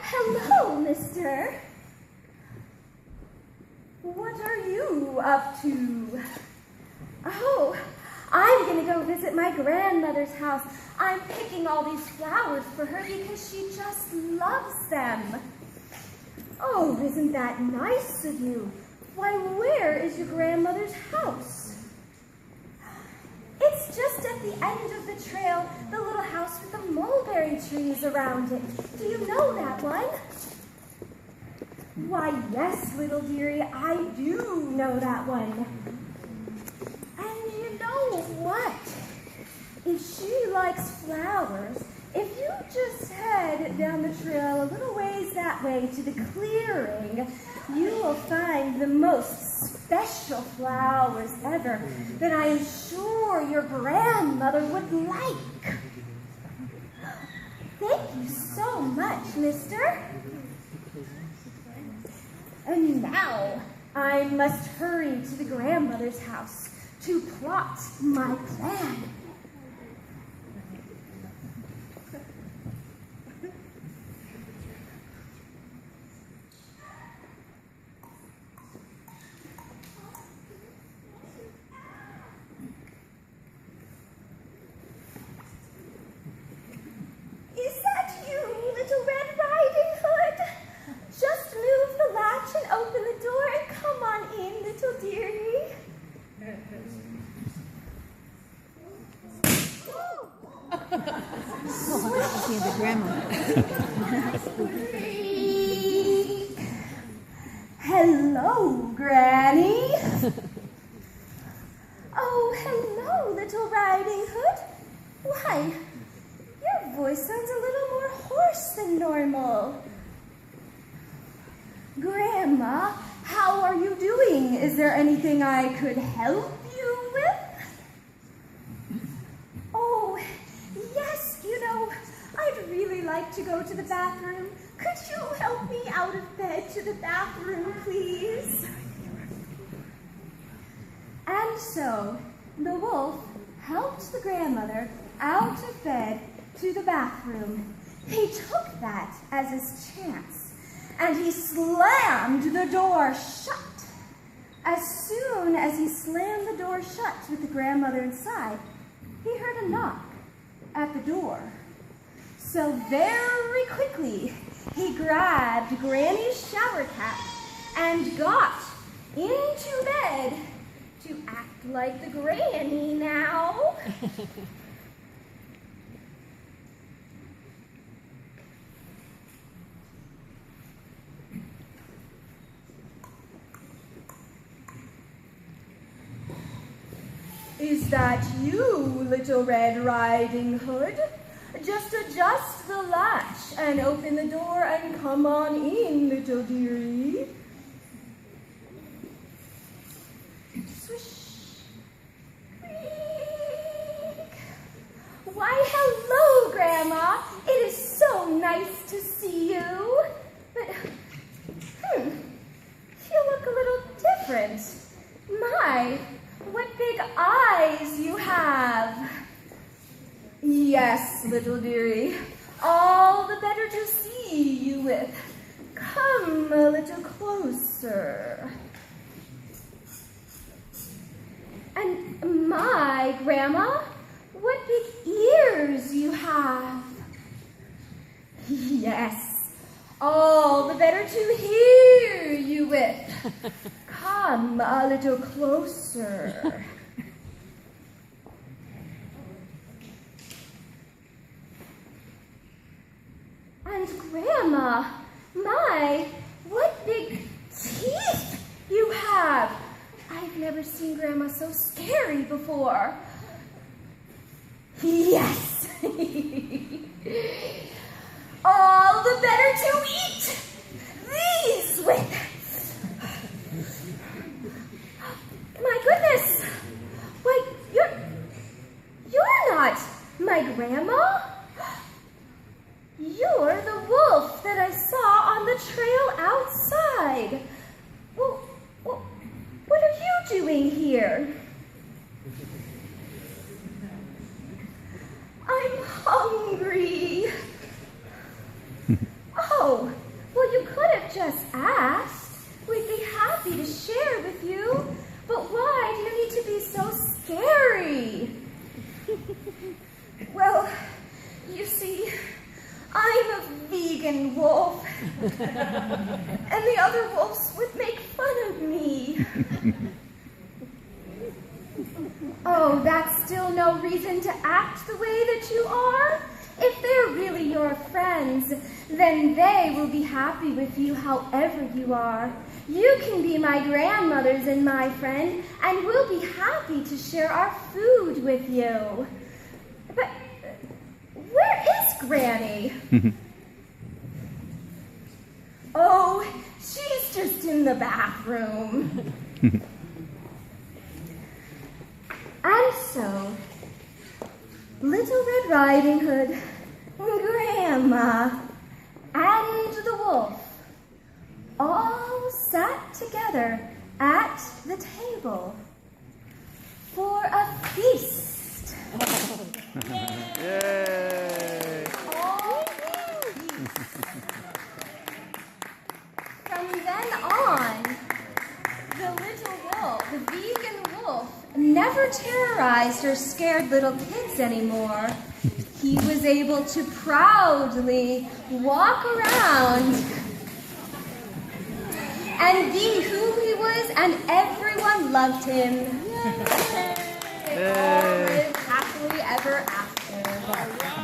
hello, mister. What are you up to? Oh, I'm gonna go visit my grandmother's house. I'm picking all these flowers for her because she just loves them. Oh, isn't that nice of you? Why, where is your grandmother's house? It's just at the end of the trail, the little house with the mulberry trees around it. Do you know that one? Why, yes, little dearie, I do know that one. And you know what? If she likes flowers, if you just head down the trail a little ways that way to the clearing, you will find the most special flowers ever that I am sure your grandmother would like. Thank you so much, mister. And now I must hurry to the grandmother's house to plot my plan. Hello, Granny. Oh, hello, Little Riding Hood. Why, your voice sounds a little more hoarse than normal. Grandma, how are you doing? Is there anything I could help you with? Oh, yes, you know, I'd really like to go to the bathroom. Could you help me out of bed to the bathroom, please? And so, the wolf helped the grandmother out of bed to the bathroom. He took that as his chance, and he slammed the door shut. As soon as he slammed the door shut with the grandmother inside, he heard a knock at the door. So very quickly, he grabbed Granny's shower cap and got into bed to act like the granny now. Is that you, Little Red Riding Hood? Just adjust the latch and open the door and come on in, little dearie. Swish. Creak. Why, hello, Grandma. It is so nice to see you. But, you look a little different. My, what big eyes you have. Yes, little dearie, all the better to see you with. Come a little closer. And my, Grandma, what big ears you have. Yes, all the better to hear you with. Come a little closer. And Grandma, my, what big teeth you have. I've never seen Grandma so scary before. Yes. All the better to eat these with. My goodness. Why, you're not my Grandma. You're the wolf that I saw on the trail outside. Well, what are you doing here? I'm hungry. Oh, see, I'm a vegan wolf, and the other wolves would make fun of me. Oh, that's still no reason to act the way that you are. If they're really your friends, then they will be happy with you however you are. You can be my grandmothers and my friend, and we'll be happy to share our food with you. But where is Granny? Oh, she's just in the bathroom. And so, Little Red Riding Hood, Grandma, and the wolf all sat together at the table for a feast. Yay! From then on, the little wolf, the vegan wolf, never terrorized or scared little kids anymore. He was able to proudly walk around and be who he was, and everyone loved him. They all lived happily ever after.